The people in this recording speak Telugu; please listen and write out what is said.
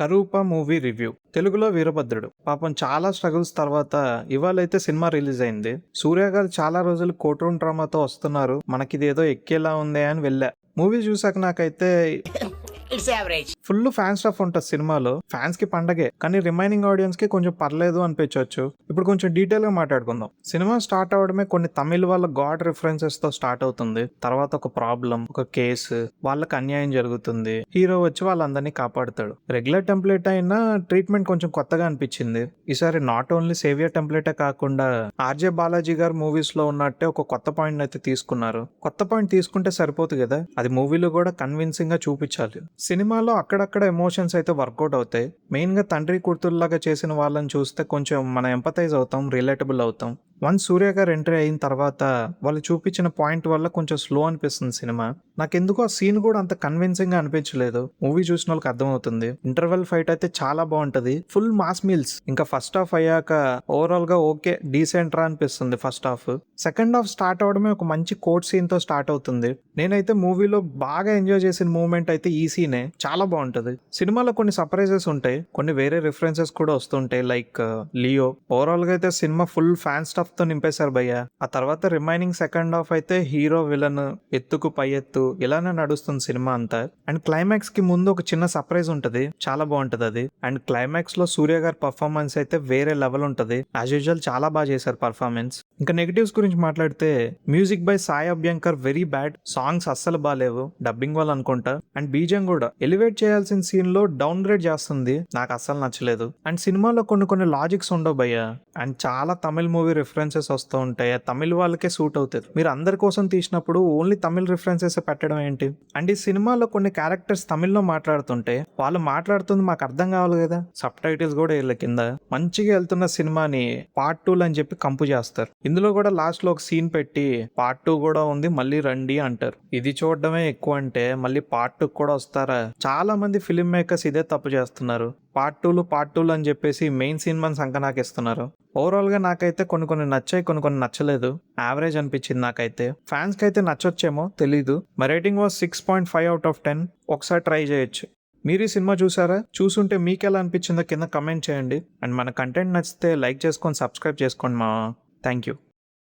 కరూప మూవీ రివ్యూ. తెలుగులో వీరభద్రుడు. పాపం చాలా స్ట్రగుల్స్ తర్వాత ఇవాళైతే సినిమా రిలీజ్ అయింది. సూర్య గారు చాలా రోజులు కోర్ట్ రూమ్ డ్రామాతో వస్తున్నారు, మనకిదేదో ఎక్కేలా ఉంది అని వెళ్ళా. మూవీ చూసాక నాకైతే ఫుల్ ఫ్యాన్ స్టఫ్ ఉంటుంది సినిమాలో. ఫ్యాన్స్ కి పండగే, కానీ రిమైనింగ్ ఆడియన్స్ కి కొంచెం పర్లేదు అనిపించవచ్చు. ఇప్పుడు కొంచెం డీటెయిల్ గా మాట్లాడుకుందాం. సినిమా స్టార్ట్ అవడమే కొన్ని తమిళ్ వాళ్ళ గాడ్ రిఫరెన్సెస్ తో స్టార్ట్ అవుతుంది. తర్వాత ఒక ప్రాబ్లం, ఒక కేసు, వాళ్ళకి అన్యాయం జరుగుతుంది. హీరో వచ్చి వాళ్ళందరినీ కాపాడుతాడు. రెగ్యులర్ టెంప్లెట్ అయినా ట్రీట్మెంట్ కొంచెం కొత్తగా అనిపించింది. ఈసారి నాట్ ఓన్లీ సేవియర్ టెంప్లెటే కాకుండా ఆర్జే బాలాజీ గారు మూవీస్ లో ఉన్నట్టే ఒక కొత్త పాయింట్ అయితే తీసుకున్నారు. కొత్త పాయింట్ తీసుకుంటే సరిపోతుంది కదా, అది మూవీలో కూడా కన్విన్సింగ్ గా చూపించాలి. సినిమాలో అక్కడక్కడ ఎమోషన్స్ అయితే వర్కౌట్ అవుతాయి. మెయిన్ గా తండ్రి కూతురులాగా చేసిన వాళ్ళని చూస్తే కొంచెం మనం ఎంపథైజ్ అవుతాం, రిలేటబుల్ అవుతాం. వన్స్ సూర్య గారు ఎంట్రీ అయిన తర్వాత వాళ్ళు చూపించిన పాయింట్ వల్ల కొంచెం స్లో అనిపిస్తుంది సినిమా. నాకెందుకు ఆ సీన్ కూడా అంత కన్విన్సింగ్ గా అనిపించలేదు. మూవీ చూసిన వాళ్ళకి అర్థమవుతుంది. ఇంటర్వెల్ ఫైట్ అయితే చాలా బాగుంటది, ఫుల్ మాస్ మీల్స్. ఇంకా ఫస్ట్ హాఫ్ అయ్యాక ఓవరాల్ గా ఓకే, డీసెంట్ రా అనిపిస్తుంది first half. Second half start అవడమే ఒక మంచి కోర్ట్ సీన్ తో స్టార్ట్ అవుతుంది. నేనైతే మూవీలో బాగా ఎంజాయ్ చేసిన మూమెంట్ అయితే ఈ సీనే. చాలా బాగుంటది. సినిమాలో కొన్ని సర్ప్రైజెస్ ఉంటాయి, కొన్ని వేరే రిఫరెన్సెస్ కూడా వస్తుంటాయి, లైక్ లియో. ఓవరాల్ గా అయితే సినిమా ఫుల్ ఫ్యాన్ స్టఫ్ తో నింపేశారు భయ్య. ఆ తర్వాత రిమైనింగ్ సెకండ్ హాఫ్ అయితే హీరో విలన్ ఎత్తుకు పై ఎత్తు ఇలానే నడుస్తుంది సినిమా అంతా. అండ్ క్లైమాక్స్ కి ముందు ఒక చిన్న సర్ప్రైజ్ ఉంటది, చాలా బాగుంటది అది. అండ్ క్లైమాక్స్ లో సూర్య గారి పర్ఫార్మెన్స్ అయితే వేరే లెవెల్ ఉంటది. యాజ్ యూజువల్ చాలా బాగా చేశారు పర్ఫార్మెన్స్. ఇంకా నెగటివ్స్ గురించి మాట్లాడితే music by Sai Abhyankar very bad. Songs అస్సలు బాగాలేవు, డబ్బింగ్ వాళ్ళు అనుకుంటా. అండ్ బీజం కూడా ఎలివేట్ చేయాల్సిన సీన్ లో డౌన్ గ్రేడ్ చేస్తుంది, నాకు అస్సలు నచ్చలేదు. అండ్ సినిమాలో కొన్ని లాజిక్స్ ఉండవు భయ్య. అండ్ చాలా తమిళ్ మూవీ రిఫరెన్సెస్ వస్తూ ఉంటాయి, తమిళ్ వాళ్ళకే సూట్ అవుతుంది. మీరు అందరి కోసం తీసినప్పుడు ఓన్లీ తమిళ్ రిఫరెన్సెస్ పెట్టడం ఏంటి? అండ్ ఈ సినిమాలో కొన్ని క్యారెక్టర్స్ తమిళ్లో మాట్లాడుతుంటే వాళ్ళు మాట్లాడుతుంది మాకు అర్థం కావాలి కదా, సబ్ టైటిల్స్ కూడా వీళ్ళ కింద. మంచిగా వెళ్తున్న సినిమాని పార్ట్ 2 అని చెప్పి కంపు చేస్తారు. ఇందులో కూడా లాస్ట్ లో ఒక సీన్ పెట్టి పార్ట్ 2 కూడా ఉంది మళ్ళీ రండి అంటారు. ఇది చూడడమే ఎక్కువ అంటే మళ్ళీ పార్ట్ 2 కూడా వస్తారా? చాలా మంది ఫిల్మ్ మేకర్స్ ఇదే తప్పు చేస్తున్నారు. పార్ట్ 2 అని చెప్పేసి మెయిన్ సినిమాని సంకనాకిస్తున్నారు. ఓవరాల్ గా నాకైతే కొన్ని నచ్చాయి, కొన్ని నచ్చలేదు. యావరేజ్ అనిపించింది నాకైతే. ఫ్యాన్స్ కి అయితే నచ్చొచ్చేమో తెలీదు. మా రేటింగ్ వాజ్ 6.5 out of 10. ఒకసారి ట్రై చేయొచ్చు. మీరు ఈ సినిమా చూసారా? చూసుంటే మీకు ఎలా అనిపించిందో కింద కమెంట్ చేయండి. అండ్ మన కంటెంట్ నచ్చితే లైక్ చేసుకొని సబ్స్క్రైబ్ చేసుకోండి మా. Thank you.